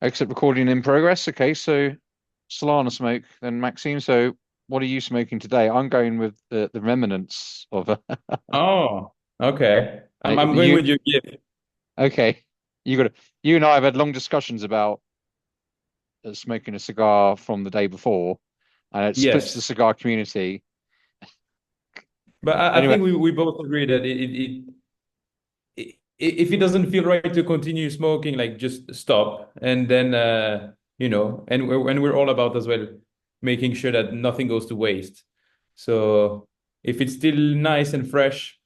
Exit recording in progress. Okay, so Solana smoke, then Maxime. So what are you smoking today? I'm going with the remnants of a Oh, okay. I'm going you. with your gift. Okay, you got you and I have had long discussions about smoking a cigar from the day before, and it splits the Yes. cigar community. But I Anyway, think we both agree that if it doesn't feel right to continue smoking, like just stop. And then and we're all about as well making sure that nothing goes to waste. So if it's still nice and fresh,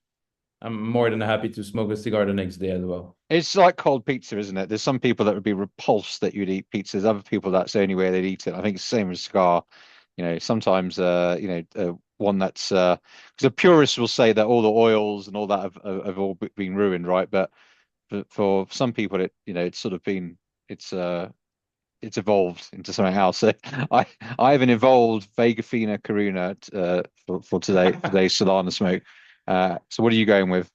I'm more than happy to smoke a cigar the next day as well. it's like cold pizza, isn't it? There's some people that would be repulsed that you'd eat pizza. There's other people that's the only way they'd eat it. I think it's the same as cigar. Sometimes one that's because the purists will say that all the oils and all that have all been ruined, right? But for some people, it's sort of been it's it's evolved into something else. So I have an evolved Vega Fina Corona for today's Solana smoke. So what are you going with?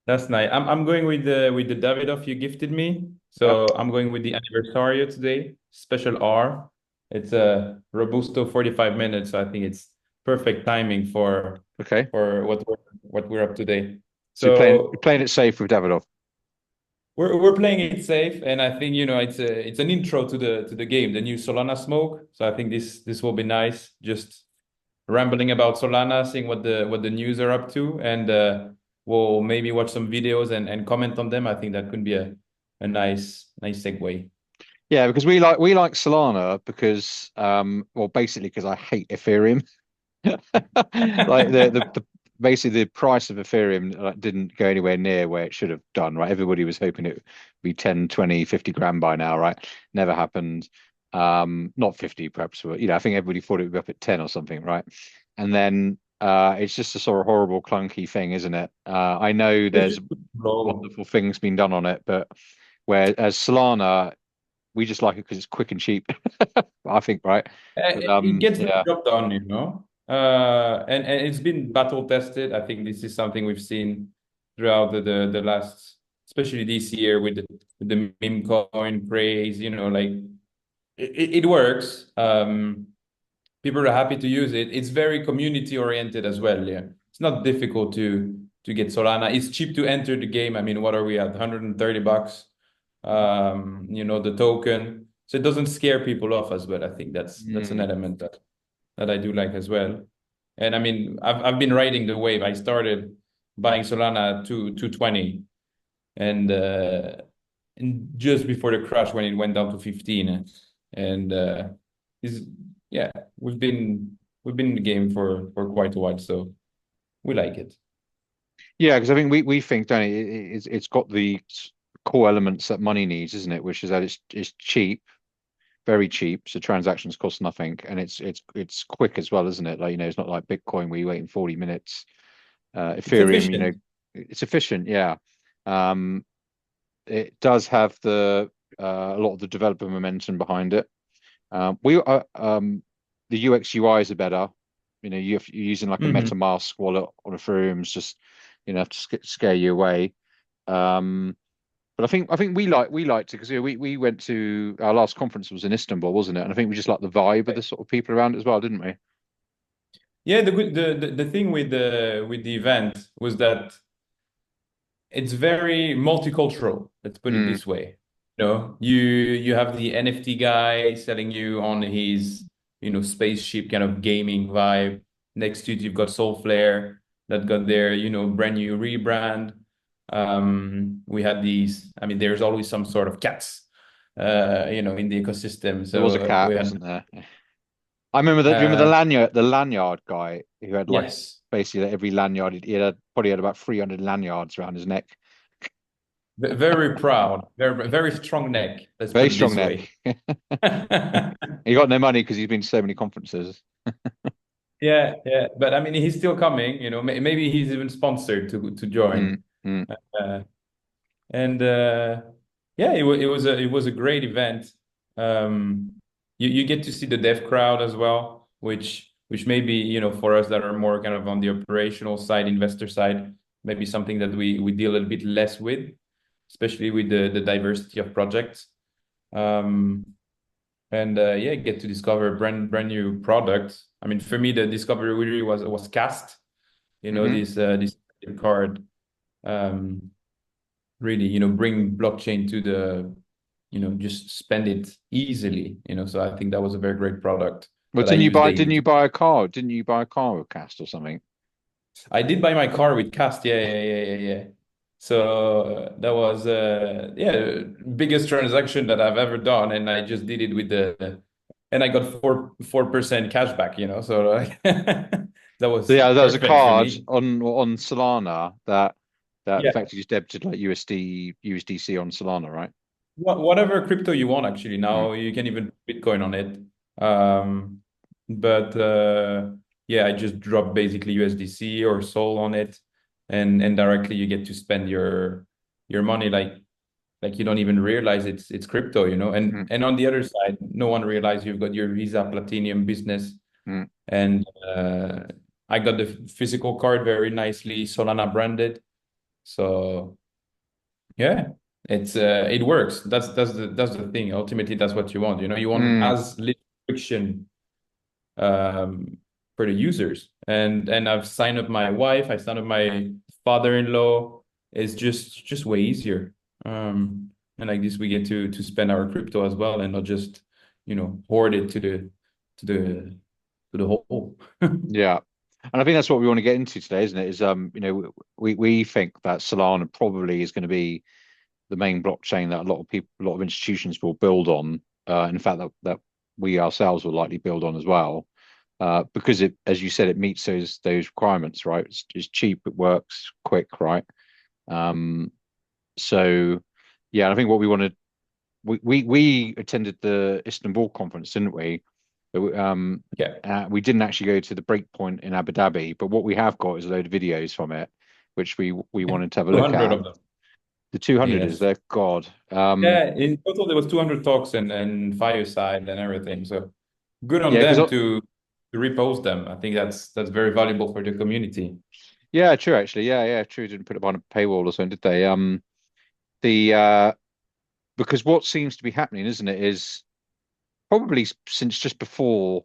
That's nice. I'm going with the Davidoff you gifted me. Yeah. So I'm going with the Anniversario today, special R. It's a Robusto 45 minutes. So I think it's perfect timing Okay. for what we're up today. So you're So playing it safe with Davidoff. we're playing it safe, and I think it's an intro to the game, the new Solana smoke. So I think this will be nice. Just rambling about Solana, seeing what the news are up to, and we'll maybe watch some videos and comment on them. I think that could be a nice segue. Yeah, because we like Solana because well basically because I hate Ethereum. Like the basically the price of Ethereum didn't go anywhere near where it should have done, right? Everybody was hoping it would be 10, 20, 50 grand by now, right? Never happened. Not 50 perhaps, but I think everybody thought it would be up at 10 or something, right? And then it's just a sort of horrible clunky thing, isn't it? I know It's there's just low. wonderful things being done on it, but whereas Solana, we just like it because it's quick and cheap. I think, right? But It gets the yeah. job done, you know. And it's been battle tested. I think this is something we've seen throughout the last, especially this year with the meme coin craze. Like it works. People are happy to use it. It's very community oriented as well. Yeah, it's not difficult to get Solana. It's cheap to enter the game. I mean, what are we at? $130. The token. So it doesn't scare people off as well. I think that's an Mm. element that I do like as well. And I mean, I've been riding the wave. I started buying Solana to 220 and just before the crash when it went down to 15. And is yeah, we've been in the game for quite a while, so we like it. Yeah, because I think we think, don't it, it's got the core elements that money needs, isn't it? Which is that it's cheap, very cheap, so transactions cost nothing, and it's quick as well, isn't it? Like, it's not like Bitcoin where you're waiting 40 minutes. It's Ethereum, efficient. it's efficient, yeah. Um, it does have a lot of the developer momentum behind it. We The UX UIs are better. You're using like a Hmm. MetaMask wallet on Ethereum's just have to scare you away. Um, but I think we liked it because we went to our last conference was in Istanbul, wasn't it? And I think we just liked the vibe of the sort of people around it as well, didn't we? Yeah, the thing with the event was that it's very multicultural. Let's put it Mm. this way. You have the NFT guy selling you on his spaceship kind of gaming vibe. Next to it, you've got Soulflare that got their brand new rebrand. We had these. I mean, there's always some sort of cats, in the ecosystem. There was a So cat, we had wasn't there? I remember that. Do you remember uh, the lanyard guy who had like yes, basically every lanyard probably had about 300 lanyards around his neck. very proud, very very strong neck. Let's Very put it strong this way. neck. He got no money because he's been to so many conferences. Yeah, yeah, but I mean, he's still coming. Maybe he's even sponsored to Mm, join. mm. Uh, and yeah, it was a great event. You get to see the dev crowd as well, which maybe for us that are more kind of on the operational side, investor side, maybe something that we deal a bit less with, especially with the diversity of projects. Um, and yeah, get to discover brand new products. I mean, for me, the discovery really was Cast. You know, Hmm. this card really, bring blockchain to the, just spend it easily. So I think that was a very great product Well, that I use didn't daily. you buy a car? Didn't you buy a car with Cast or something? I did buy my car with Cast. Yeah, yeah, yeah, yeah, yeah. So that was yeah, biggest transaction that I've ever done, and I just did it with and I got 4% cash back. So like, that So was yeah, that was a perfect for card me. on Solana that Yeah, effectively just debited like USDC on Solana, right? whatever crypto you want, actually. Mm. Now you can even put Bitcoin on it. But yeah, I just drop basically USDC or Sol on it, and directly you get to spend your money like you don't even realize it's crypto, Mm. and on the other side, no one realizes you've got your Visa Platinum business, Mm. and I got the physical card very nicely Solana branded. So yeah, it works. That's the thing. Ultimately, that's what you want. You want Mm. as little friction for the users. And I've signed up my wife. I signed up my father-in-law. It's just way easier. And like this, we get to spend our crypto as well, and not just hoard it to the to the hole. Yeah. And I think that's what we want to get into today, isn't it? We think that Solana probably is going to be the main blockchain that a lot of institutions will build on. In fact, that we ourselves will likely build on as well, because it, as you said, it meets those requirements, right? It's cheap, it works quick, right? Um, so yeah, I think what we wanted, we attended the Istanbul conference, didn't we? Um, Yeah, we didn't actually go to the Breakpoint in Abu Dhabi, but what we have got is a load of videos from it, which we wanted to have a look 200 at. of them. The 200 is Yes. there? God. Yeah, in total there was 200 talks and fireside and everything. So good on Yeah, because them to repost them. I think that's very valuable for the community. yeah, true actually. Yeah, yeah, true. Didn't put it behind a paywall or something, did they? The because what seems to be happening, isn't it, is probably since just before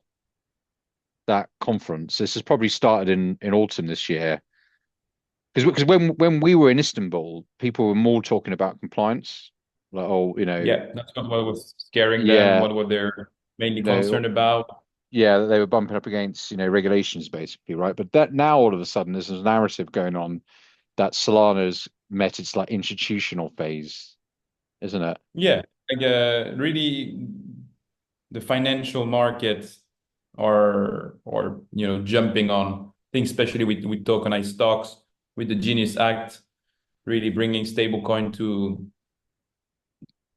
that conference. This has probably started in autumn this year. Because when we were in Istanbul, people were more talking about compliance, like oh, Yeah, that's not what was scaring them, yeah, what were they mainly you know, concerned about. yeah, they were bumping up against regulations basically, right? But that now all of a sudden there's a narrative going on that Solana's met its like institutional phase, isn't it? Yeah, like really the financial markets or jumping on things, especially with tokenized stocks, with the Genius Act, really bringing stablecoin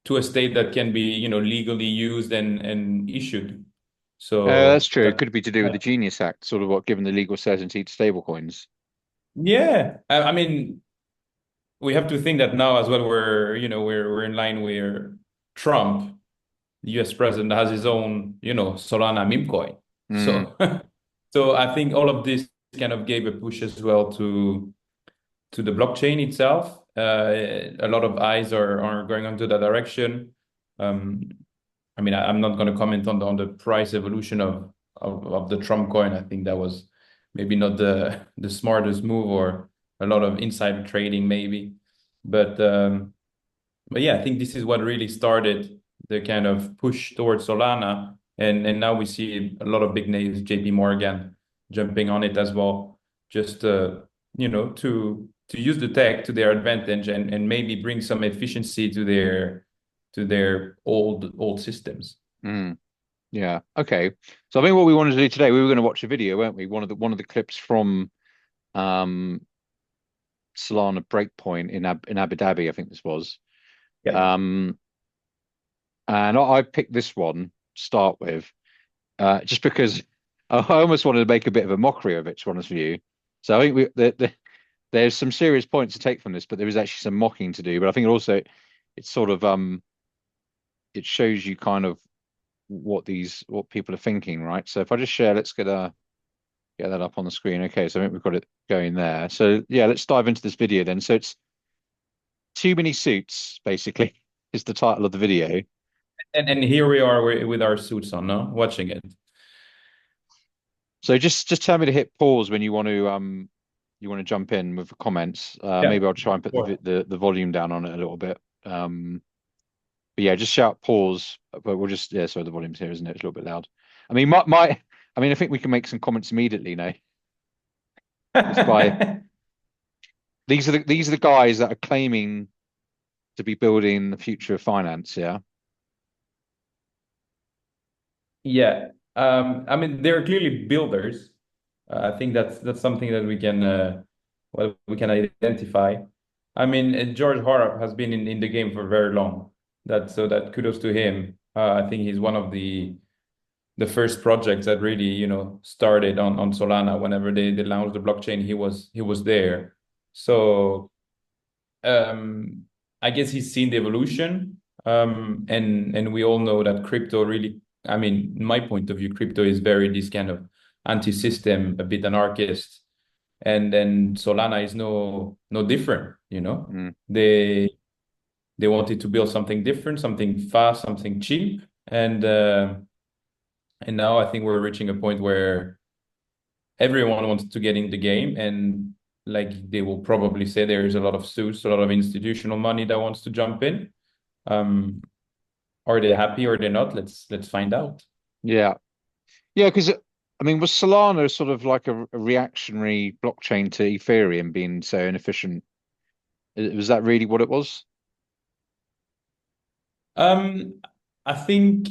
to a state that can be legally used and issued. That's So true. It that could be to do with the Genius Act, sort of what given the legal certainty to stablecoins. yeah, I mean we have to think that now as well we're in line where Trump, the US president, has his own Solana meme coin. Mm. So so I think all of this kind of gave a push as well to the blockchain itself. A lot of eyes are going onto that direction. Um, I mean, I'm not going to comment on the price evolution of the Trump coin. I think that was maybe not the smartest move, or a lot of insider trading maybe. But but yeah, I think this is what really started the kind of push towards Solana, and now we see a lot of big names, JP Morgan, jumping on it as well, just to use the tech to their advantage, and maybe bring some efficiency to their old systems. Mm. Yeah. Okay. So I think what we wanted to do today, we were going to watch a video, weren't we? One of the clips from um Solana Breakpoint in Abu Dhabi, I think this was. Yeah. Um, and I picked this one to start with, just because I almost wanted to make a bit of a mockery of it, to be honest with you. So I think there's some serious points to take from this, but there is actually some mocking to do. But I think also it's sort of it shows you kind of what people are thinking, right? So if I just share, let's get that up on the screen. Okay, so I think we've got it going there. So yeah, let's dive into this video then. So it's too many suits, basically, is the title of the video. And here we are with our suits on, no, watching it. So just tell me to hit pause when you want to jump in with the comments. Yeah, Maybe I'll try and put sure. the volume down on it a little bit. But yeah, just shout pause. But we'll just yeah. Sorry, the volume's here, isn't it? It's a little bit loud. I mean, I mean, I think we can make some comments immediately now. Just by these are the guys that are claiming to be building the future of finance. Yeah. Yeah. I mean, they're clearly builders. I think that's something that we can well, we can identify. I mean, George Harrap has been in the game for very long. That kudos to him. I think he's one of the first projects that really, started on Solana. Whenever they launched the blockchain, he was there. So I guess he's seen the evolution. And we all know that crypto really, I mean, in my point of view, crypto is very this kind of anti-system, a bit anarchist. And then Solana is no different, you know. Mm. They wanted to build something different, something fast, something cheap. And now I think we're reaching a point where everyone wants to get in the game, and like they will probably say there is a lot of suits, a lot of institutional money that wants to jump in. Um, are they happy or they not? Let's find out. Yeah. Yeah. Because I mean, was Solana sort of like a reactionary blockchain to Ethereum being so inefficient? Was that really what it was? Um, I think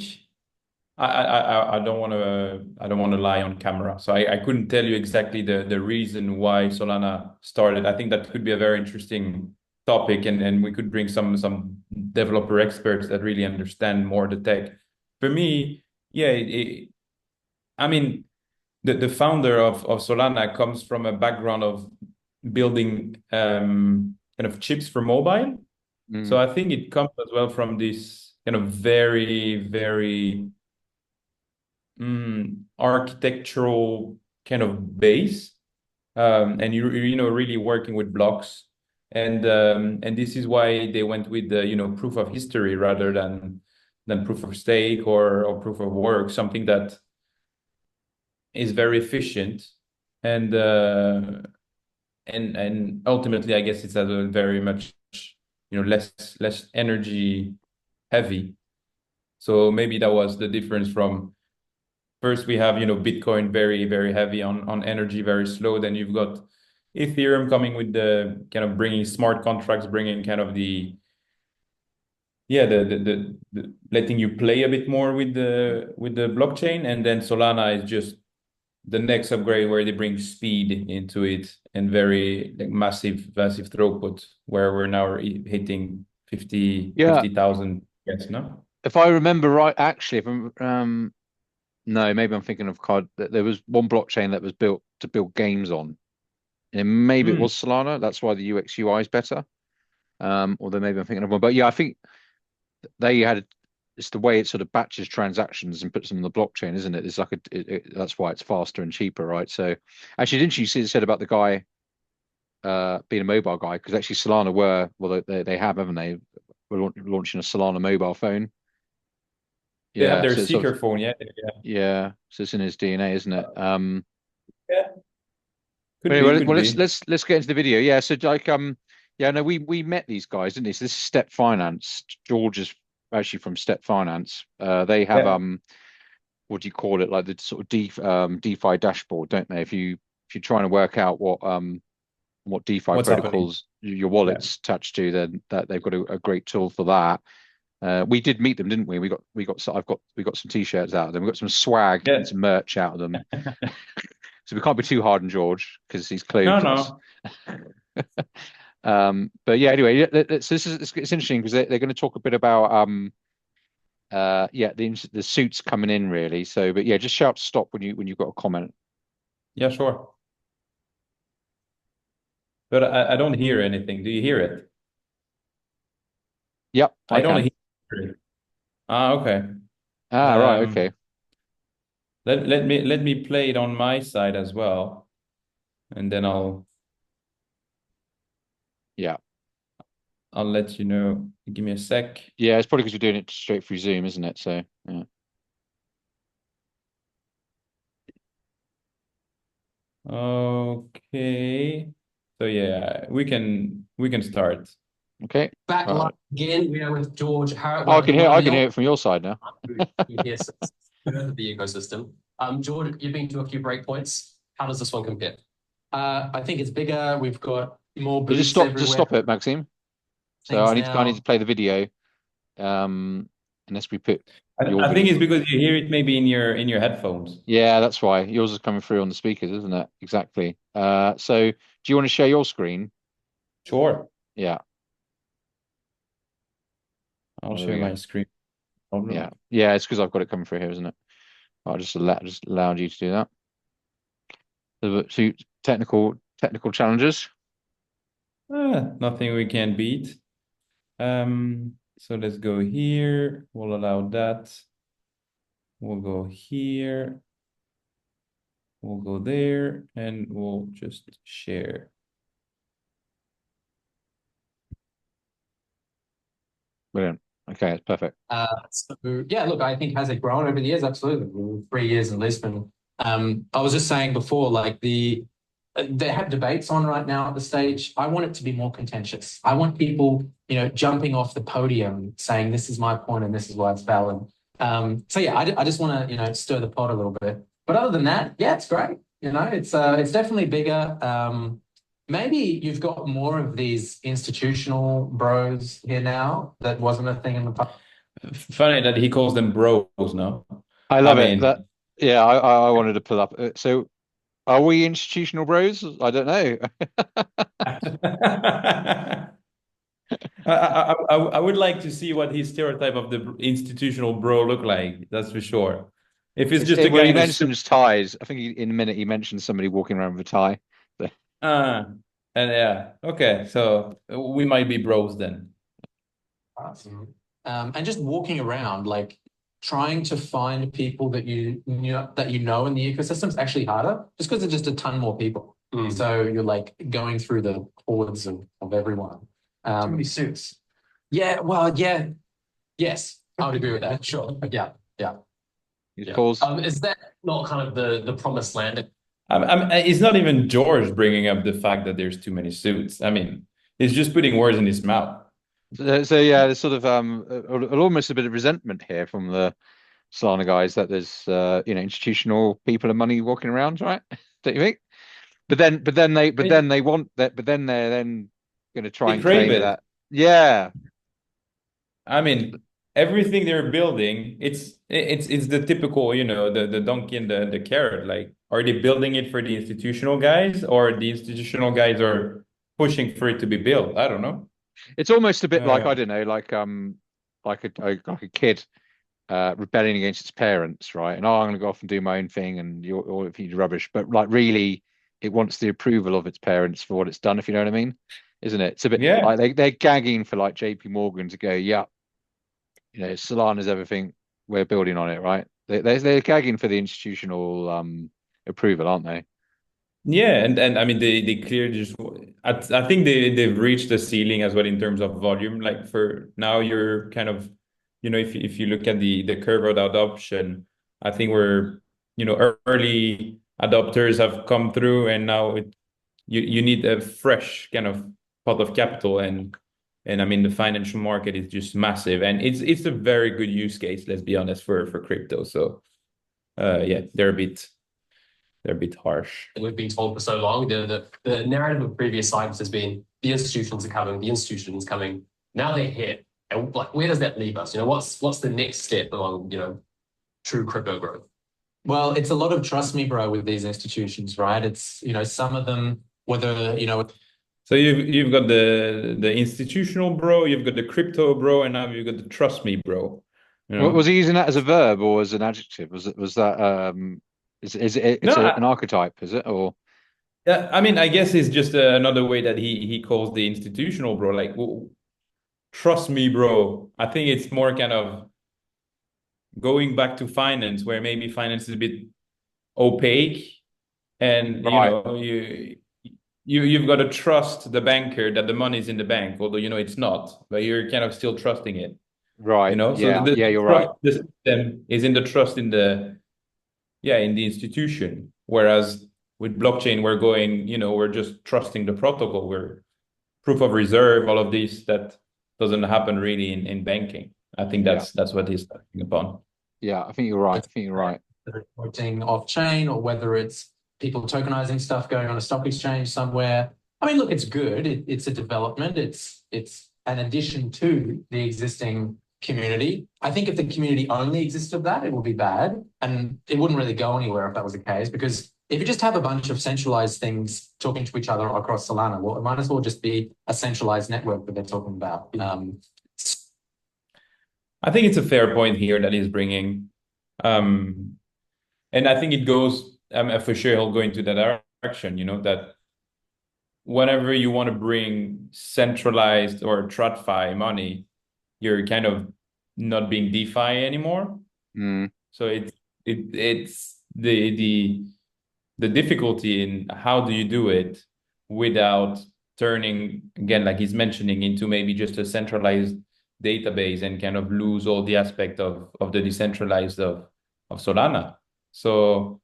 I don't want to lie on camera, so I couldn't tell you exactly the reason why Solana started. I think that could be a very interesting topic, and we could bring some developer experts that really understand more the tech. For me, yeah, I mean, the founder of Solana comes from a background of building kind of chips for mobile. So Mm. I think it comes as well from this kind of very, very architectural kind of base, and really working with blocks, and this is why they went with the proof of history rather than proof of stake or proof of work, something that is very efficient, and and ultimately I guess it's a very much less energy heavy. So maybe that was the difference from first we have Bitcoin very very heavy on energy, very slow. Then you've got Ethereum coming with the kind of bringing smart contracts, bringing kind of the yeah the letting you play a bit more with the blockchain. And then Solana is just the next upgrade where they bring speed into it and very like massive throughput, where we're now hitting 50 Yeah. 50,000. Yes, no. If I remember right, actually, if no, maybe I'm thinking of card. There was one blockchain that was built to build games on, and maybe it Mm. was Solana. That's why the UX UI is better. Although maybe I'm thinking of one, but yeah, I think they had it's the way it sort of batches transactions and puts them on the blockchain, isn't it? It's like that's why it's faster and cheaper, right? So, actually, didn't you see it said about the guy being a mobile guy? Because actually, Solana were well, they have, haven't they? We're launching a Solana mobile phone. They have Yeah, their so it's sort of seeker phone, yeah, yeah, yeah, so it's in his DNA, isn't it? yeah. But Could be, anyway, could well, be. let's get into the video. Yeah, so like yeah, no, we met these guys, didn't we? So this is Step Finance. George is actually from Step Finance. They have Yeah. what do you call it? Like the sort of DeFi dashboard, don't they? If you're trying to work out what DeFi What's happening? protocols your Yeah. wallet's attached to, then that they've got a great tool for that. We did meet them, didn't we? We got some t-shirts out of them. We got some swag and Yeah. some merch out of them. So we can't be too hard on George because he's No, clothed us. no. But yeah, anyway, so this is it's interesting because they're going to talk a bit about yeah the suits coming in really. So but yeah, just shout stop when you've got a comment. Yeah, sure. But I don't hear anything. Do you hear it? Yep, I I don't can. hear it. Ah, okay. Ah, right, okay. Let me play it on my side as well, and then I'll. Yeah. I'll let you know. Give me a sec. Yeah, it's probably because you're doing it straight through Zoom, isn't it? So yeah. Okay. So yeah, we can start. Okay. Back live Right. again. We are with George Harrap, Oh, one of the I can hear it from your side now. who here sits of the ecosystem. George, you've been to a few breakpoints. How does this one compare? I think it's bigger. We've got more You booths just everywhere. stop it, Maxime. So Things I need to now. play the video. Unless we put your I think video. it's because you hear it maybe in your headphones. Yeah, that's why. Yours is coming through on the speakers, isn't it? Exactly. So do you want to share your screen? Sure. Yeah. I'll Oh, there share we go. my screen. Yeah. Problem. Yeah, it's because I've got it coming through here, isn't it? I just allowed you to do that. So technical challenges. Nothing we can beat. So let's go here. We'll allow that. We'll go here. We'll go there, and we'll just share. Brilliant. Okay, it's perfect. So yeah, look, I think has it grown over the years? Absolutely. 3 years in Lisbon. I was just saying before, like they have debates on right now at the stage. I want it to be more contentious. I want people, jumping off the podium saying this is my point and this is why it's valid. So yeah, I just want to, stir the pot a little bit. But other than that, yeah, it's great. It's definitely bigger. Maybe you've got more of these institutional bros here now that wasn't a thing in the past. Funny that he calls them bros, no? I I love it. mean, Yeah, I wanted to pull up. So are we institutional bros? I don't know. I would like to see what his stereotype of the institutional bro look like. That's for sure. If it's just a Well, guy he in a suit, mentions ties. I think in a minute he mentioned somebody walking around with a tie. So, uh, and yeah, okay, so we might be bros then. Awesome. And just walking around, like trying to find people that you know in the ecosystem is actually harder, just because there's just a ton more people. So you're like going through the hordes of everyone. Too many suits. Yeah, well, yeah, yes, I would agree with that. Sure. Yeah, yeah, he yeah. calls. Is that not kind of the promised land? It's not even George bringing up the fact that there's too many suits. I mean, he's just putting words in his mouth. So yeah, there's sort of almost a bit of resentment here from the Solana guys that there's institutional people and money walking around, right? Don't you think? I mean, Then they want that, but then they're then going to try they and crave claim it. that. Yeah, I mean, everything they're building, it's the typical, the donkey and the carrot. Like, are they building it for the institutional guys, or the institutional guys are pushing for it to be built? I don't know. it's almost a bit like Uh, I don't know, like a kid rebelling against its parents, right? And I'm going to go off and do my own thing, and you're all of you rubbish. But like really, it wants the approval of its parents for what it's done. If you know what I mean, isn't it? It's a bit yeah, like they're gagging for like JP Morgan to go, yeah, Solana's everything. We're building on it, right? They're gagging for the institutional approval, aren't they? yeah, and I mean they clearly just. I think they've reached the ceiling as well in terms of volume. Like for now, you're kind of, if you look at the curve of adoption, I think we're, early adopters have come through, and now you need a fresh kind of pot of capital, and I mean the financial market is just massive, and it's a very good use case. Let's be honest for crypto. So yeah, they're a bit harsh. We've been told for so long. The narrative of previous cycles has been the institutions are coming, the institutions coming. Now they're here. And like where does that leave us? What's the next step along, true crypto growth? Well, it's a lot of trust me, bro, with these institutions, right? It's, some of them, whether, So you've got the institutional bro, you've got the crypto bro, and now you've got the trust me bro. You Was know? he using that as a verb or as an adjective? Was that is it No, an archetype, is it? Or yeah, I mean, I guess it's just another way that he calls the institutional bro. Like, trust me, bro. I think it's more kind of going back to finance, where maybe finance is a bit opaque, and right. you've got to trust the banker that the money is in the bank, although it's not, but you're kind of still trusting it. Right. So Yeah. Yeah, you're right. trust the system is in the trust in the institution. Whereas with blockchain, we're just trusting the protocol. We're proof of reserve, all of this that doesn't happen really in banking. I think that's what he's touching upon. Yeah, I think you're right. I think you're right. Reporting off chain, or whether it's people tokenizing stuff going on a stock exchange somewhere. I mean, look, it's good. It's a development. It's an addition to the existing community. I think if the community only existed of that, it would be bad, and it wouldn't really go anywhere if that was the case. Because if you just have a bunch of centralized things talking to each other across Solana, well, it might as well just be a centralized network that they're talking about. I think it's a fair point here that he's bringing. And I think it goes, for sure he'll go into that direction, that whenever you want to bring centralized or TradFi money, you're kind of not being DeFi anymore. So it's the difficulty in how do you do it without turning, again, like he's mentioning, into maybe just a centralized database and kind of lose all the aspect of the decentralized of Solana. So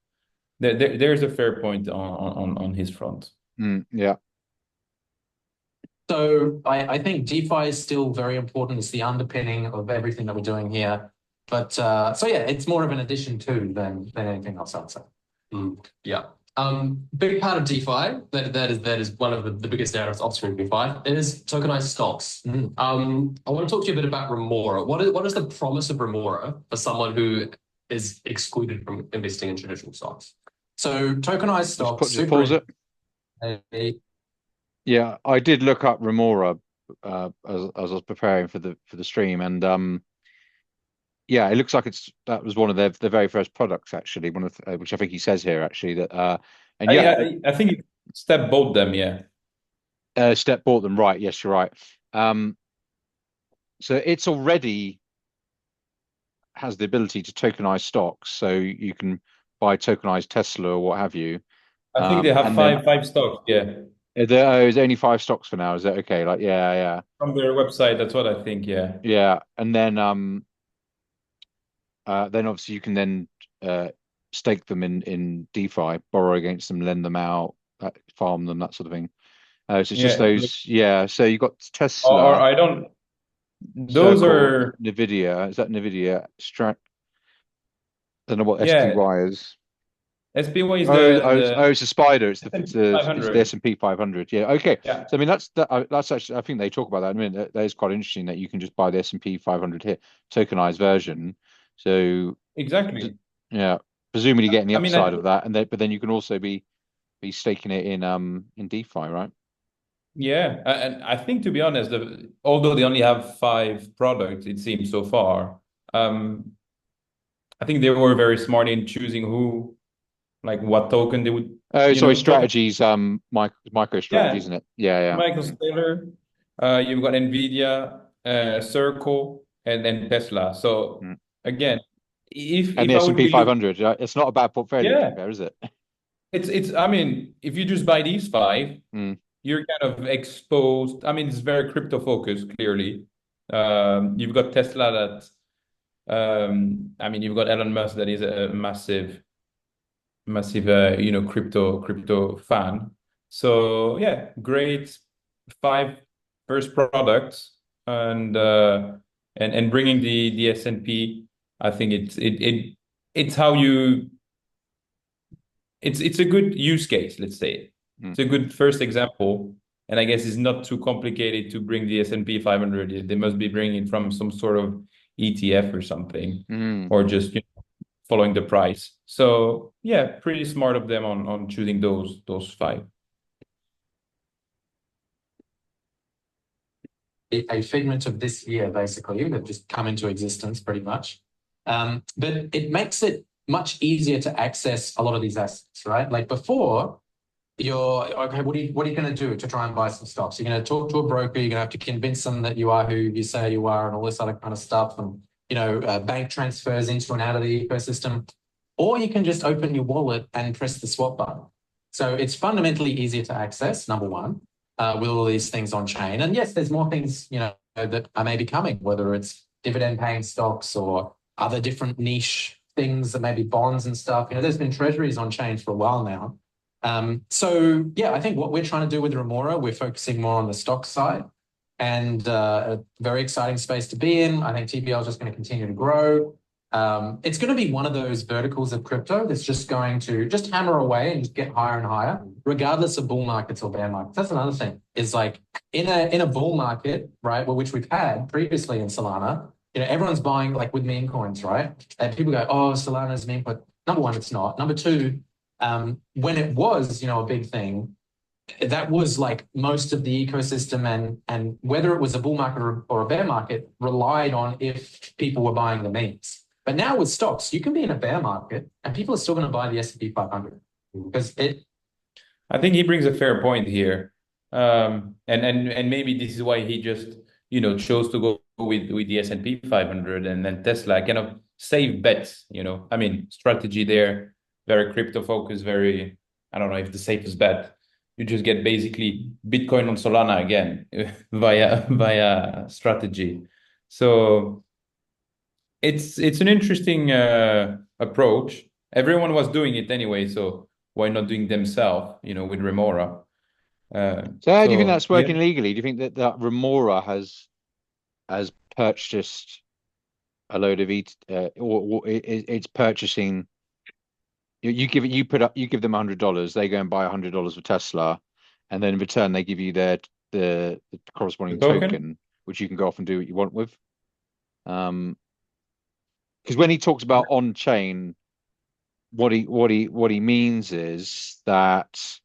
there's a fair point on his front. Yeah. So I think DeFi is still very important. It's the underpinning of everything that we're doing here. But so yeah, it's more of an addition to than anything else, I'd say. Yeah. Big part of DeFi that is one of the biggest areas of offspring DeFi is tokenized stocks. I want to talk to you a bit about Remora. What is the promise of Remora for someone who is excluded from investing in traditional stocks? So tokenized stocks. Just pause it. Yeah, I did look up Remora as I was preparing for the stream, and yeah, it looks like that was one of their very first products, actually, one of which I think he says here, actually, that and yeah, I think Step bought them, Step bought them, right? Yes, you're right. So it's already has the ability to tokenize stocks, so you can buy tokenized Tesla or what have you. I think they have five stocks, There's only 5 stocks for now. Is that okay? Like, yeah. From their website, that's what I think, Yeah, and then obviously you can then stake them in DeFi, borrow against them, lend them out, farm them, that sort of thing. So it's just those, So you got Tesla. Or I don't. Those Circle, are Nvidia. Is that Nvidia? I don't know what SPY is. SPY is it's a spider. It's the S&P 500. Yeah. Okay. Yeah. So I mean that's actually, I think they talk about that. I mean that is quite interesting that you can just buy the S&P 500 here, tokenized version. So exactly. Yeah. Presumably getting the upside of that, but then you can also be staking it in DeFi, right? Yeah, and I think, to be honest, although they only have 5 products, it seems so far, I think they were very smart in choosing what token they would. Strategies, micro strategy, isn't it? Yeah. Michael Saylor, you've got Nvidia, Circle, and then Tesla. So again, if the S&P 500, it's not a bad portfolio there, is it? It's. I mean, if you just buy these 5. You're kind of exposed. I mean, it's very crypto focused, clearly. You've got Tesla I mean, you've got Elon Musk that is a massive, crypto fan. So yeah, great 5 first products, and bringing the S&P. I think it's how you. It's a good use case, let's say. It's a good first example, and I guess it's not too complicated to bring the S&P 500. They must be bringing from some sort of ETF or something, or just following the price. So yeah, pretty smart of them on choosing those 5. A figment of this year, basically, that just come into existence pretty much. But it makes it much easier to access a lot of these assets, right? Like before, okay, what are you going to do to try and buy some stocks? You're going to talk to a broker. You're going to have to convince them that you are who you say you are, and all this other kind of stuff, and bank transfers into and out of the ecosystem. Or you can just open your wallet and press the swap button. So it's fundamentally easier to access, number one, with all these things on chain. And yes, there's more things, that are maybe coming, whether it's dividend paying stocks or other different niche things that maybe bonds and stuff. There's been treasuries on chain for a while now. So yeah, I think what we're trying to do with Remora, we're focusing more on the stock side, and a very exciting space to be in. I think TBL is just going to continue to grow. It's going to be one of those verticals of crypto that's just going to just hammer away and just get higher and higher, regardless of bull markets or bear markets. That's another thing. Is like in a bull market, right, which we've had previously in Solana, everyone's buying like with meme coins, right? And people go, "Oh, Solana's meme," but number one, it's not. Number two, when it was, a big thing, that was like most of the ecosystem, and whether it was a bull market or a bear market relied on if people were buying the memes. But now with stocks, you can be in a bear market and people are still going to buy the S&P 500 because I think he brings a fair point here. And maybe this is why he just, chose to go with the S&P 500 and then Tesla, kind of safe bets, I mean, strategy there, very crypto focused, very, I don't know if the safest bet. You just get basically Bitcoin on Solana again via strategy. So it's an interesting approach. Everyone was doing it anyway, so why not doing themselves, with Remora? So how do you think that's working legally? Do you think that Remora has purchased a load of or it's purchasing? You give them $100, they go and buy $100 of Tesla, and then in return they give you the corresponding token, which you can go off and do what you want with. Because when he talks about on chain, what he means is that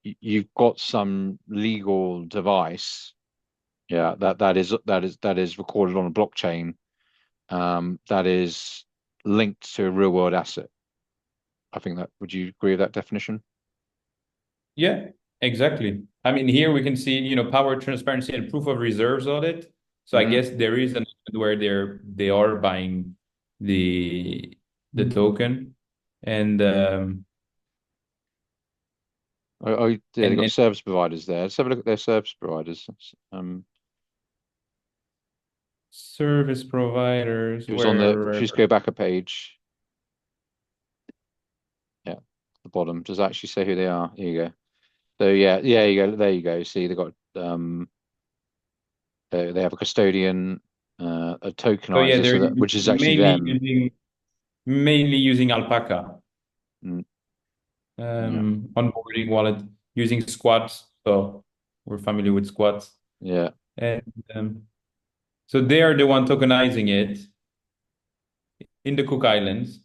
you've got some legal device, that is recorded on a blockchain, that is linked to a real world asset. I think that, would you agree with that definition? Yeah, exactly. I mean, here we can see, power, transparency, and proof of reserves audit. So I guess there is an where they are buying the token, and yeah, they've got service providers there. Let's have a look at their service providers. Service providers. It was on the. Just go back a page. Yeah, the bottom. Does it actually say who they are? Here you go. So yeah, you go. There you go. See, they got they have a custodian, a tokenizer, which is actually them. Mainly using Alpaca. Onboarding wallet using squats. So we're familiar with squats. Yeah. And so they are the one tokenizing it in the Cook Islands.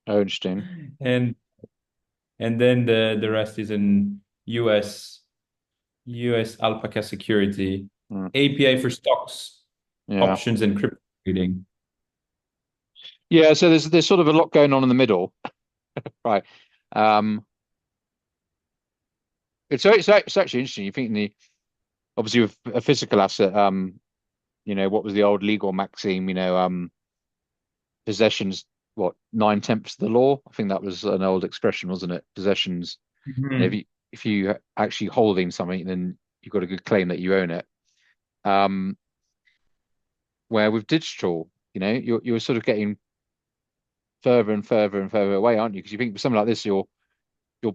Oh, interesting. And then the rest is in US Alpaca security, API for stocks, options, and crypto trading. Yeah, so there's sort of a lot going on in the middle, right? It's actually interesting. You think obviously with a physical asset, what was the old legal maxim? Possessions, what, 9/10 of the law? I think that was an old expression, wasn't it? Possessions. If you actually holding something, then you've got a good claim that you own it. Where with digital, you're sort of getting further and further and further away, aren't you? Because you think something like this, you're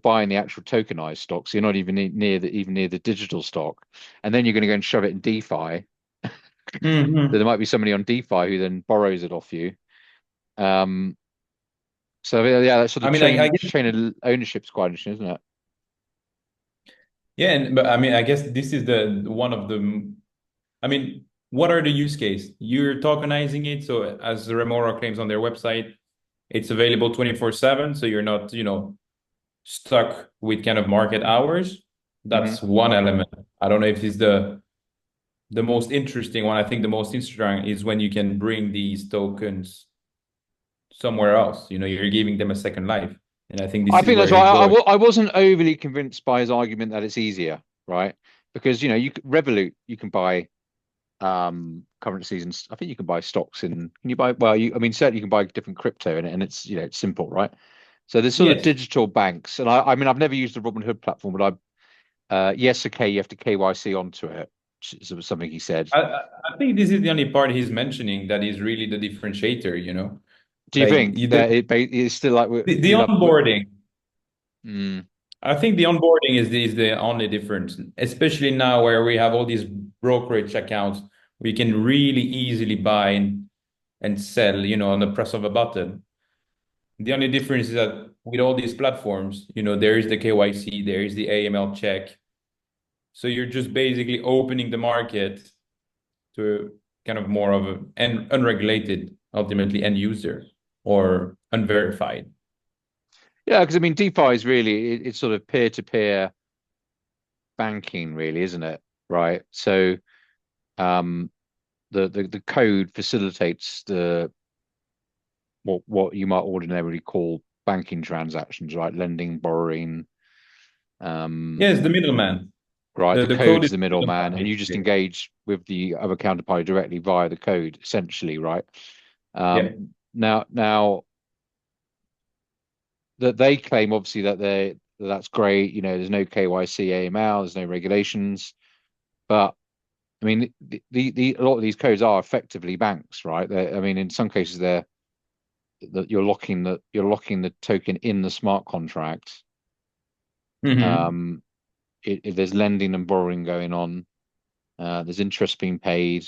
buying the actual tokenized stock, so you're not even near the digital stock, and then you're going to go and shove it in DeFi. So there might be somebody on DeFi who then borrows it off you. So yeah, that sort of chain of ownership is quite interesting, isn't it? Yeah, but I mean, I guess this is one of the. I mean, what are the use case? You're tokenizing it, so as Remora claims on their website, it's available 24/7, so you're not, stuck with kind of market hours. That's one element. I don't know if it's the most interesting one. I think the most interesting is when you can bring these tokens somewhere else. You're giving them a second life. And I think that's why I wasn't overly convinced by his argument that it's easier, right? Because Revolut, you can buy currencies, and I think you can buy stocks, and can you buy? Well, certainly you can buy different crypto in it, and it's it's simple, right? So there's sort of Yes. digital banks, and I mean I've never used the Robinhood platform, but yes, okay, you have to KYC onto it, which is something he said. I think this is the only part he's mentioning that is really the differentiator, you know? Do you Like think that it's still like the onboarding. Mm. I think the onboarding is the only difference, especially now where we have all these brokerage accounts. We can really easily buy and sell, you know, on the press of a button. The only difference is that with all these platforms, you know, there is the KYC, there is the AML check. So you're just basically opening the market to kind of more of an unregulated, ultimately end user or unverified. Yeah, because I mean DeFi is really it's sort of peer-to-peer banking, really, isn't it? Right. So um the code facilitates the what you might ordinarily call banking transactions, right? Lending, borrowing. Yes, the middleman. Right. The The code code's is the the middleman, middleman, and you just basically. engage with the other counterparty directly via the code, essentially, right? Yeah. Now that they claim obviously that's great. You know, there's no KYC AML, there's no regulations, but I mean, a lot of these codes are effectively banks, right? I mean, in some cases, that you're locking the token in the smart contract. Mm-hmm. Um, there's lending and borrowing going on. There's interest being paid.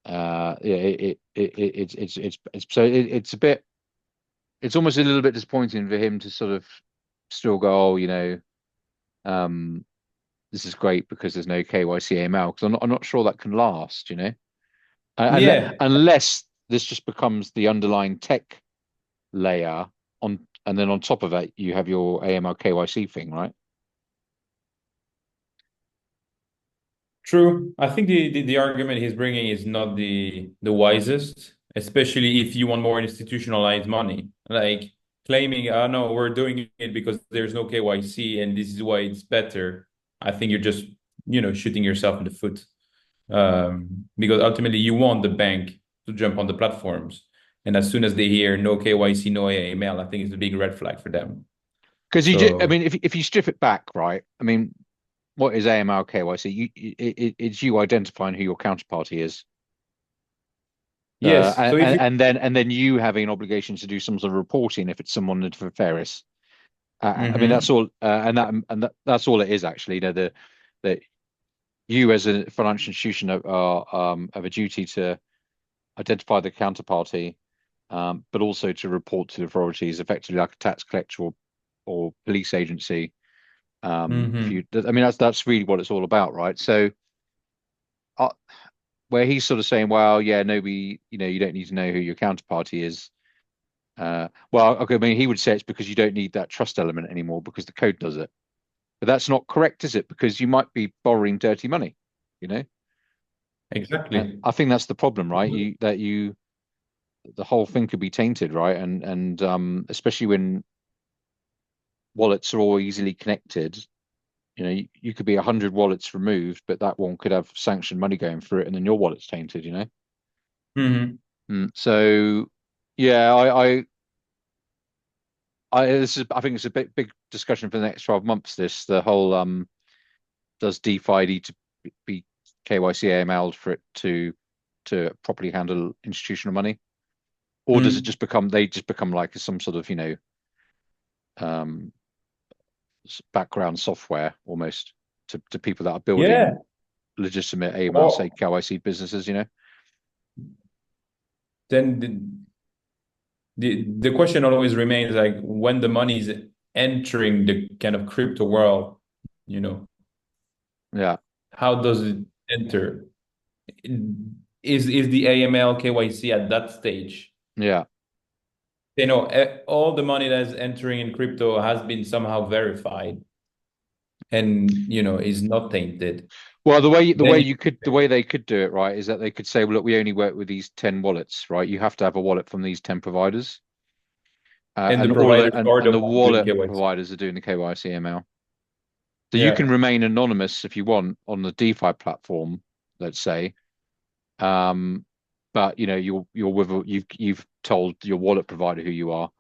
Yeah, it's so it's a bit. It's almost a little bit disappointing for him to sort of still go, oh, um, this is great because there's no KYC AML because I'm not sure that can last, Yeah. unless this just becomes the underlying tech layer and then on top of that you have your AML KYC thing, right? True. I think the argument he's bringing is not the wisest, especially if you want more institutionalized money. Like claiming, oh no, we're doing it because there's no KYC and this is why it's better. I think you're just, you know, shooting yourself in the foot. Because ultimately you want the bank to jump on the platforms. And as soon as they hear no KYC, no AML, I think it's a big red flag for them. Because I So mean, if you strip it back, right? I mean, what is AML KYC? It's you identifying who your counterparty is. yes. So if you And then you having an obligation to do some sort of reporting if it's someone nefarious. I mean that's Mhm. all, that's all it is actually. That you as a financial institution have a duty to identify the counterparty, but also to report to the authorities, effectively like a tax collector or police agency. If you, Mhm. I mean that's really what it's all about, right? So uh, where he's sort of saying, well, yeah, nobody, you don't need to know who your counterparty is. Well, okay, I mean, he would say it's because you don't need that trust element anymore because the code does it. But that's not correct, is it? Because you might be borrowing dirty money, you know? Exactly. I think that's the problem, right? The whole thing could be tainted, right? And especially when wallets are all easily connected, you could be 100 wallets removed, but that one could have sanctioned money going through it, and then your wallet's tainted. Mhm. So, yeah, I think it's a big discussion for the next 12 months. The whole does DeFi need to be KYC AML for it to properly handle institutional money, or does it Mhm. just become they just become like some sort of um, background software almost to people that are building Yeah. legitimate AML, say Or KYC businesses. then the question always remains like when the money is entering the kind of crypto world, you know, Yeah, how does it enter? Is the AML KYC at that stage? yeah. You know, all the money that is entering in crypto has been somehow verified and you know is not tainted. Well, Then you, the way they could do it, right, is that they could say, well, look, we only work with these 10 wallets, right? You have to have a wallet from these 10 providers. and the And all of providers are and the the ones doing wallet KYC. providers are doing the KYC ML. So you can Yeah. remain anonymous if you want on the DeFi platform, let's say. Um, but you're with you've told your wallet provider who you are.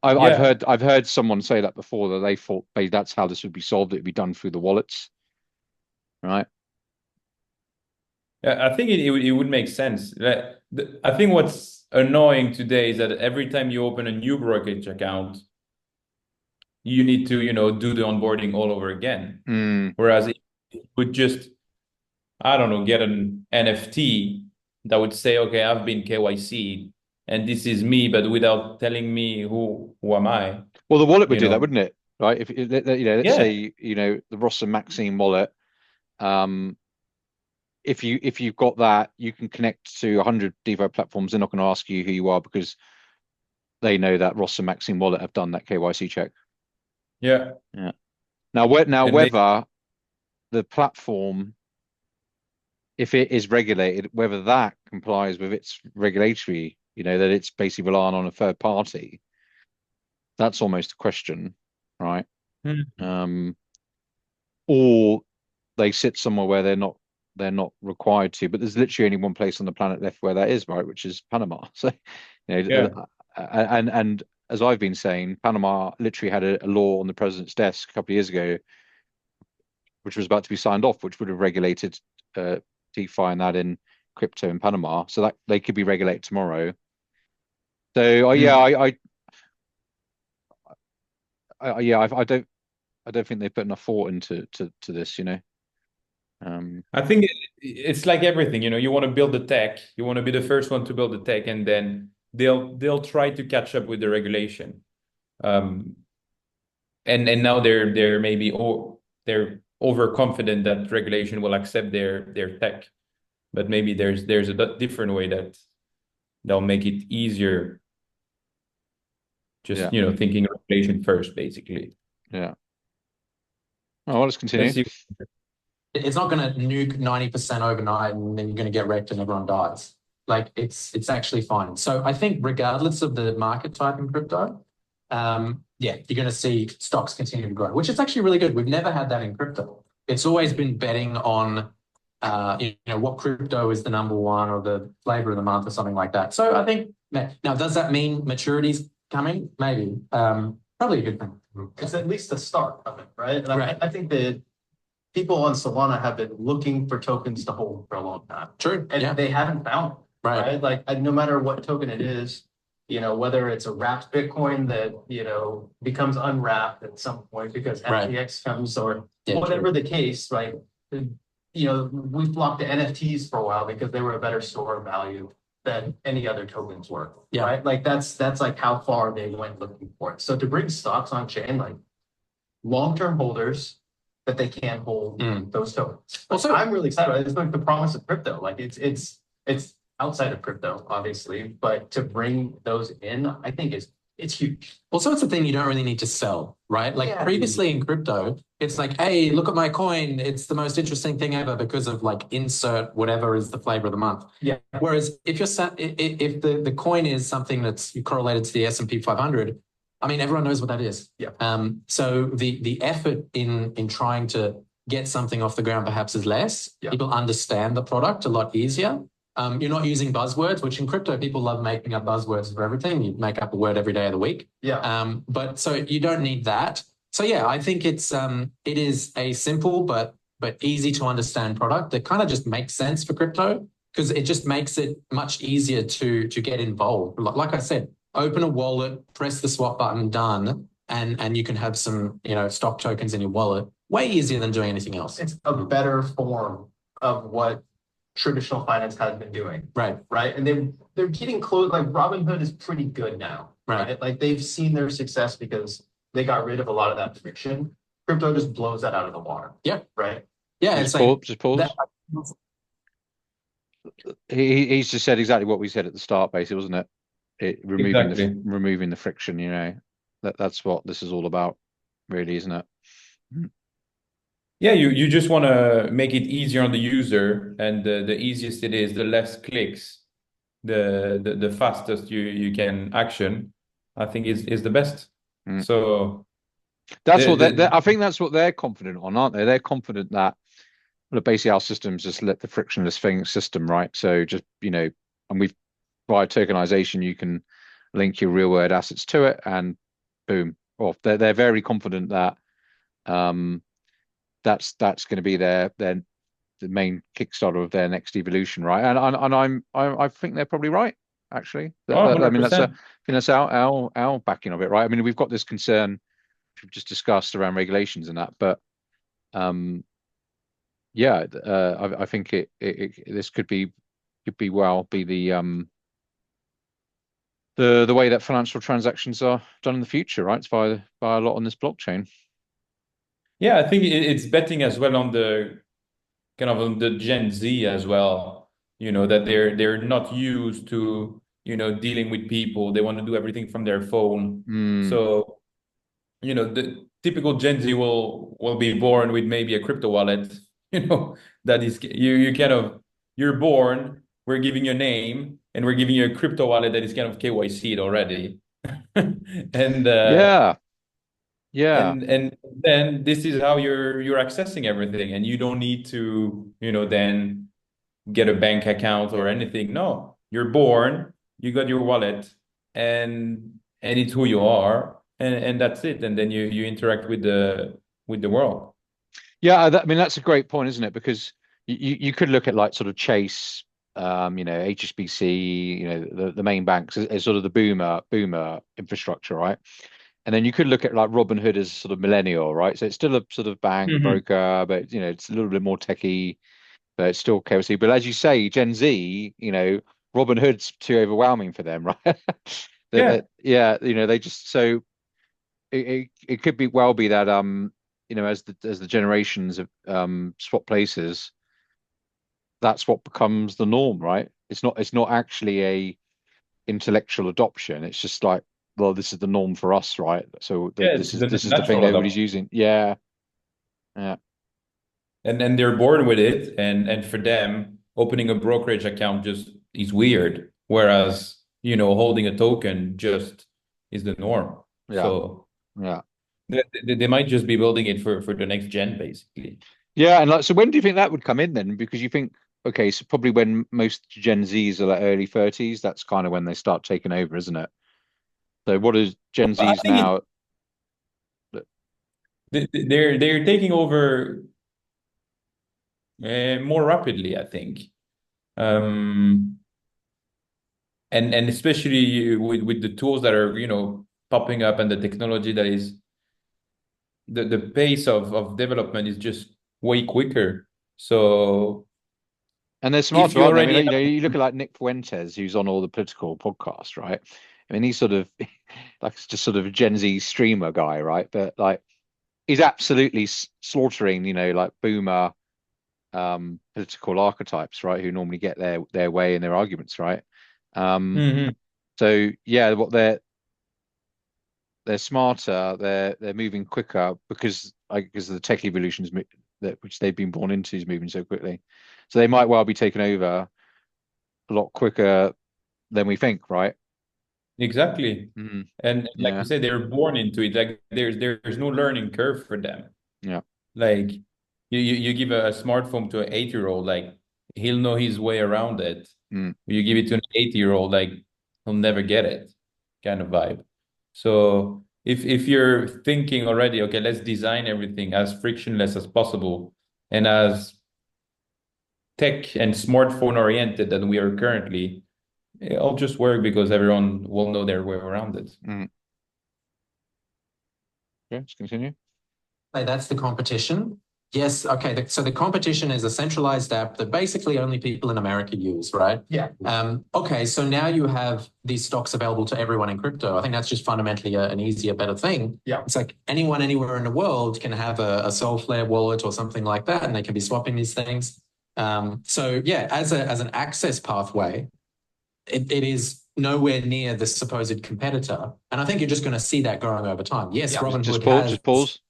I've heard someone say that before, that they thought that's how this would be solved. It'd be done through the wallets, right? Yeah, I think it would make sense. I think what's annoying today is that every time you open a new brokerage account, you need to, do the onboarding all over again. Whereas if you would just, I don't know, get an NFT that would say, okay, I've been KYC and this is me, but without telling me who am I. Well, the wallet would You do that, know. wouldn't it? Right? If let's Yeah. say the Ross and Maxime wallet, if you've got that, you can connect to 100 DeFi platforms. They're not going to ask you who you are because they know that Ross and Maxime wallet have done that KYC check. Yeah. Yeah. Now whether the platform, if it is regulated, whether that complies with its regulatory, that it's basically relying on a third party, that's almost a question, right? Or they sit somewhere where they're not required to, but there's literally only one place on the planet left where that is, right, which is Panama. So, and as I've been saying, Panama literally had a law on the president's desk a couple of years ago, which was about to be signed off, which would have regulated DeFi and that in crypto in Panama, so that they could be regulated tomorrow. So I don't think they put enough thought into this, I think it's like everything, you want to build the tech, you want to be the first one to build the tech, and then they'll try to catch up with the regulation. And now they're maybe they're overconfident that regulation will accept their tech, but maybe there's a different way that they'll make it easier. Just thinking regulation first, basically. Yeah. Oh, well, let's continue. Let's see. It's not going to nuke 90% overnight and then you're going to get wrecked and everyone dies. Like it's actually fine. So I think regardless of the market type in crypto, you're going to see stocks continue to grow, which is actually really good. We've never had that in crypto. It's always been betting on, what crypto is the number one or the flavor of the month or something like that. So I think now, does that mean maturity's coming? Maybe. Probably a good thing. It's at least a start of it, right? And Right. I think that people on Solana have been looking for tokens to hold for a long time. True. And they haven't found it, right? Like no matter what token it is, whether it's a wrapped Bitcoin that, becomes unwrapped at some point because FTX comes or whatever the case, right? We flocked to NFTs for a while because they were a better store of value than any other tokens were, right? Like that's like how far they went looking for it. So to bring stocks on chain, like long-term holders that they can hold those tokens. Also, I'm really excited about it. It's like the promise of crypto. Like it's outside of crypto, obviously, but to bring those in, I think it's huge. Also, it's a thing you don't really need to sell, right? Like previously in crypto, it's like, hey, look at my coin. It's the most interesting thing ever because of like insert whatever is the flavor of the month. Yeah. Whereas if if the coin is something that's correlated to the S&P 500, I mean, everyone knows what that is. Yeah. So the effort in trying to get something off the ground perhaps is less. Yeah. People understand the product a lot easier. You're not using buzzwords, which in crypto, people love making up buzzwords for everything. You make up a word every day of the week. Yeah. But so you don't need that. So yeah, I think it is a simple but easy to understand product that kind of just makes sense for crypto because it just makes it much easier to get involved. Like I said, open a wallet, press the swap button, done, and you can have some stock tokens in your wallet. Way easier than doing anything else. It's a better form of what traditional finance has been doing. Right. And they're getting close. Like Robinhood is pretty good now. Right. Like they've seen their success because they got rid of a lot of that friction. Crypto just blows that out of the water. Yeah. Right. Yeah. Just pause. He's just said exactly what we said at the start, basically, wasn't it? Removing the friction. That's what this is all about, really, isn't it? Yeah, you just want to make it easier on the user, and the easiest it is, the less clicks, the fastest you can action, I think is the best. So that's I think that's what they're confident on, aren't they? They're confident that basically our system's just let the frictionless system, right? So just and we've via tokenization you can link your real world assets to it, and boom, off. They're very confident that that's going to be the main Kickstarter of their next evolution, right? And I think they're probably right, actually. Oh, I mean, I 100%. think that's our backing of it, right? I mean, we've got this concern which we've just discussed around regulations and that, but yeah, I think this could be well be the way that financial transactions are done in the future, right? It's by a lot on this blockchain. Yeah, I think it's betting as well on the kind of on the Gen Z as well. That they're not used to dealing with people. They want to do everything from their phone. So the typical Gen Z will be born with maybe a crypto wallet. That is you kind of you're born. We're giving you a name and we're giving you a crypto wallet that is kind of KYC'd already. and Yeah. and then this is how you're accessing everything, and you don't need to then get a bank account or anything. No, you're born, you got your wallet, and it's who you are, and that's it. And then you interact with the world. Yeah, I mean that's a great point, isn't it? Because you could look at like sort of Chase, HSBC, the main banks as sort of the boomer infrastructure, right? And then you could look at like Robinhood as sort of millennial, right? So it's still a sort of bank broker, but it's a little bit more techy, but it's still KYC. But as you say, Gen Z, Robinhood's too overwhelming for them, right? Yeah. Yeah, they just so it could be that as the generations of swap places, that's what becomes the norm, right? It's not actually a intellectual adoption. It's just like, well, this is the norm for us, right? So It's this the is the thing natural everybody's adoption. using. Yeah, yeah, And they're born with it, and for them, opening a brokerage account just is weird, whereas holding a token just is the norm. yeah, So yeah, they might just be building it for the next gen, basically. yeah. And like, so when do you think that would come in then? Because you think, okay, so probably when most Gen Zs are like early 30s, that's kind of when they start taking over, isn't it? So what is Gen But I Zs think now? they're taking over more rapidly, I think. And especially with the tools that are popping up, and the technology that is the pace of development is just way quicker. So And they're if smarter, you aren't they? I already mean, have, you look at like Nick Fuentes, who's on all the political podcasts, right? I mean, he's sort of like just sort of a Gen Z streamer guy, right? But like, he's absolutely slaughtering, like boomer political archetypes, right? Who normally get their way in their arguments, right? Um, Mhm. so yeah, what they're smarter, they're moving quicker because the tech evolutions that which they've been born into is moving so quickly. So they might well be taken over a lot quicker than we think, right? Exactly. Mm, And like yeah, you said, they're born into it. Like there's no learning curve for them. yeah, Like you give a smartphone to an 8-year-old, like he'll know his way around it. mm. You give it to an 80-year-old, like he'll never get it, kind of vibe. So if you're thinking already, okay, let's design everything as frictionless as possible and as tech and smartphone oriented than we are currently, it'll just work because everyone will know their way around it. Mm. Okay, let's continue. Hey, that's the competition. Yes. Okay. So the competition is a centralized app that basically only people in America use, right? Yeah. Okay. So now you have these stocks available to everyone in crypto. I think that's just fundamentally an easier, better thing. Yeah. It's like anyone anywhere in the world can have a Soulflare wallet or something like that, and they can be swapping these things. So yeah, as an access pathway, it is nowhere near the supposed competitor. And I think you're just going to see that growing over time. Yes, Yeah, Robinhood Just pause.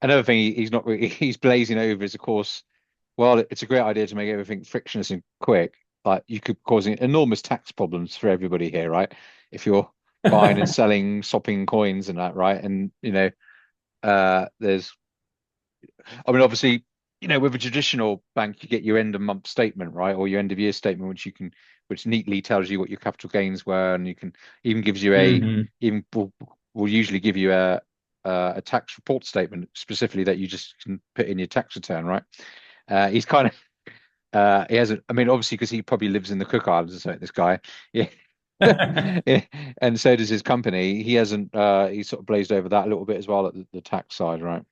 Another thing he's blazing over is, of course, well, it's a great idea to make everything frictionless and quick. Like you could causing enormous tax problems for everybody here, right? If you're buying and selling, swapping coins and that, right? And there's, I mean, obviously, with a traditional bank, you get your end of month statement, right, or your end of year statement, which neatly tells you what your capital gains were, and you can even gives you even will usually give you a tax report statement specifically that you just can put in your tax return, right? He's kind of he hasn't. I mean, obviously, because he probably lives in the Cook Islands or something. This guy, yeah. Yeah. And so does his company. He hasn't. He sort of blazed over that a little bit as well at the tax side, right?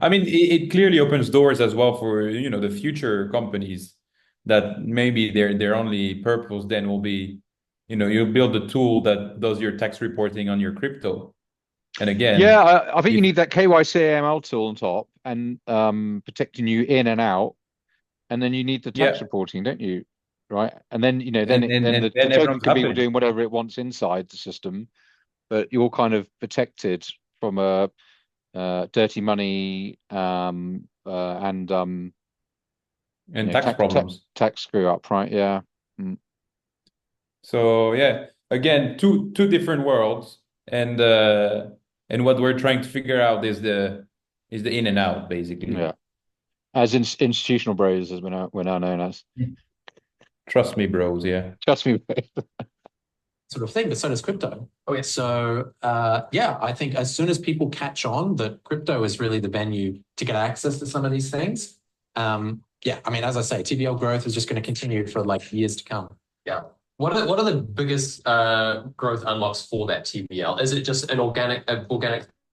I mean, it clearly opens doors as well for, the future companies that maybe their only purpose then will be, you build a tool that does your tax reporting on your crypto. And again, Yeah, I think you if need that KYC AML tool on top and protecting you in and out, and then you need the tax yeah, reporting, don't you? Right? And then then and the then token everyone's can be happy. doing whatever it wants inside the system, but you're kind of protected from a dirty money and And tax problems. tax screw up, right? Yeah. Mm. So yeah, again, two different worlds, and what we're trying to figure out is the in and out, basically. Yeah. As institutional bros, as we're now known as. Trust me, bros. Yeah. Trust me. Sort of thing, but so does crypto. Oh, yeah. So I think as soon as people catch on that crypto is really the venue to get access to some of these things, I mean, as I say, TVL growth is just going to continue for like years to come. Yeah. What are the biggest growth unlocks for that TVL? Is it just an organic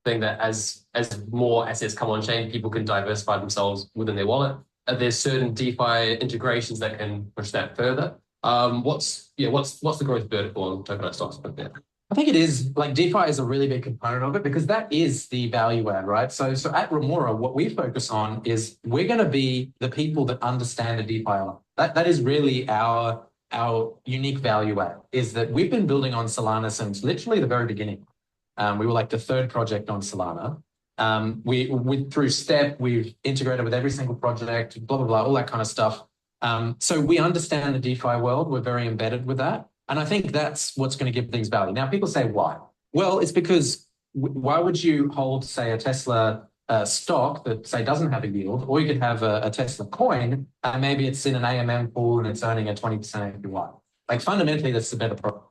thing that as more assets come on chain, people can diversify themselves within their wallet? Are there certain DeFi integrations that can push that further? What's the growth vertical on tokenized stocks? I think it is like DeFi is a really big component of it because that is the value add, right? So at Remora, what we focus on is we're going to be the people that understand the DeFi. That is really our unique value add, is that we've been building on Solana since literally the very beginning. We were like the third project on Solana. We through Step, we've integrated with every single project, blah, blah, blah, all that kind of stuff. So we understand the DeFi world. We're very embedded with that. And I think that's what's going to give things value. Now, people say, why? Well, it's because why would you hold, say, a Tesla stock that, say, doesn't have a yield, or you could have a Tesla coin, and maybe it's in an AMM pool and it's earning a 20% APY. Like, fundamentally, that's the better product.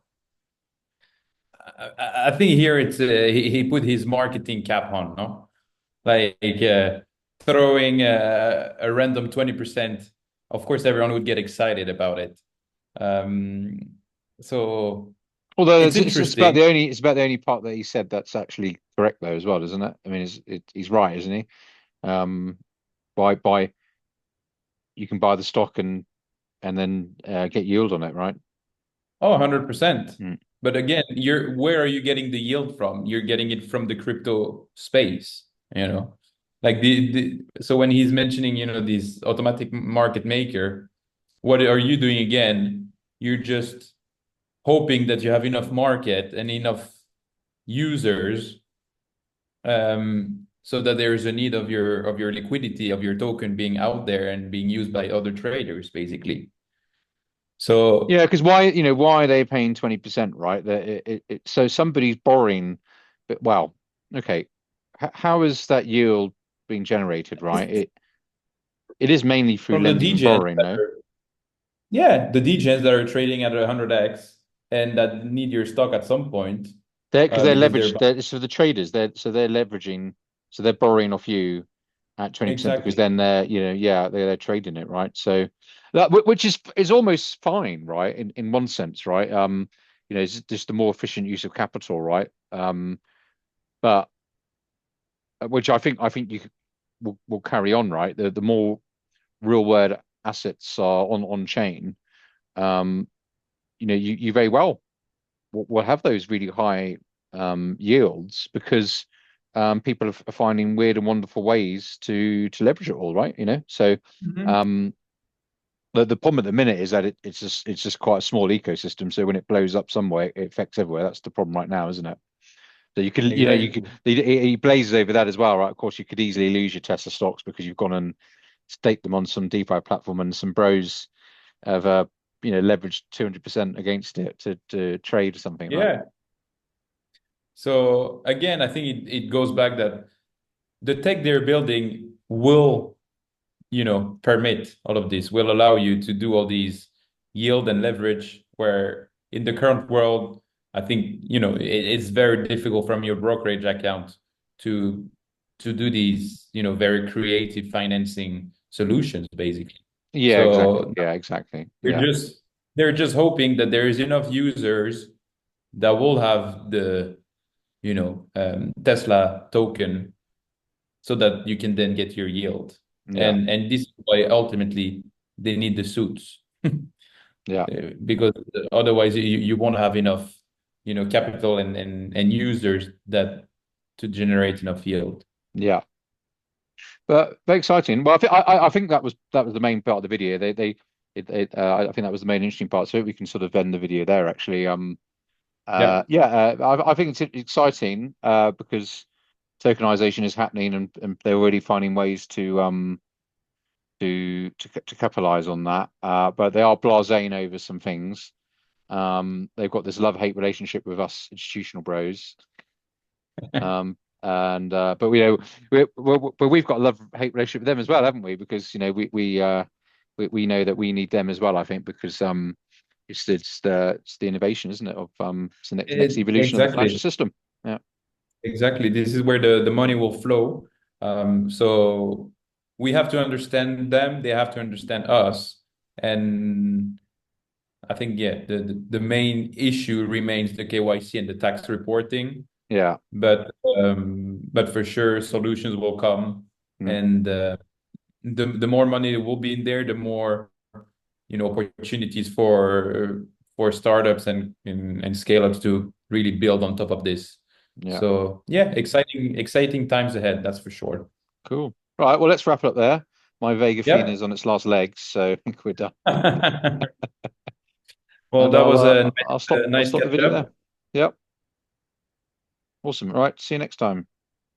I think here it's he put his marketing cap on, no? Like throwing a random 20%. Of course, everyone would get excited about it. So although it's interesting. It's about the only part that he said that's actually correct though as well, isn't it? I mean, he's right, isn't he? By you can buy the stock and then get yield on it, right? Oh, 100%. But again, where are you getting the yield from? You're getting it from the crypto space, like so when he's mentioning, this automatic market maker, what are you doing again? You're just hoping that you have enough market and enough users, so that there is a need of your liquidity of your token being out there and being used by other traders, basically. So yeah, because why are they paying 20%, right? So somebody's borrowing, but well, okay, how is that yield being generated, right? It is mainly through from the lending and DGens borrowing, no? the DGens that are trading at 100x and that need your stock at some point. Because they're leveraged. So the traders, they're leveraging, so they're borrowing off you at 20% because then they're trading it, right? So that, which is almost fine, right? In one sense, right? It's just a more efficient use of capital, right? But which I think you will carry on, right? The more real world assets are on chain, you very well will have those really high yields because people are finding weird and wonderful ways to leverage it all, right? So the problem at the minute is that it's just quite a small ecosystem. So when it blows up somewhere, it affects everywhere. That's the problem right now, isn't it? So you can, he blazes over that as well, right? Of course, you could easily lose your Tesla stocks because you've gone and staked them on some DeFi platform and some bros have leveraged 200% against it to trade or something. Yeah. Right? So again, I think it goes back that the tech they're building will permit all of this, will allow you to do all these yield and leverage, where in the current world, I think, it's very difficult from your brokerage account to do these, very creative financing solutions, basically. Yeah, exactly. Yeah, exactly. They're just hoping that there is enough users that will have the, Tesla token, so that you can then get your yield. Yeah. And this is why ultimately they need the suits. Yeah. Because otherwise you won't have enough, capital and users that to generate enough yield. Yeah. But very exciting. Well, I think that was the main part of the video. I think that was the main interesting part. So we can sort of end the video there, actually. I think it's exciting because tokenization is happening, and they're already finding ways to capitalize on that. But they are blasé over some things. They've got this love-hate relationship with us institutional bros. But we've got a love-hate relationship with them as well, haven't we? Because we know that we need them as well, I think, because it's the innovation, isn't it, of it's the next evolution of the financial system. Yeah, exactly. This is where the money will flow. So we have to understand them, they have to understand us. And I think, the main issue remains the KYC and the tax reporting. Yeah. But for sure solutions will come. And the more money will be in there, the more opportunities for startups and scale-ups to really build on top of this. Yeah. So exciting times ahead, that's for sure. Cool. Right, well, let's wrap it up there. My Vega Fina is on its last legs, so I think we're done. Well, and that was I'll stop nice the video there. Yep. Awesome. All right, see you next time.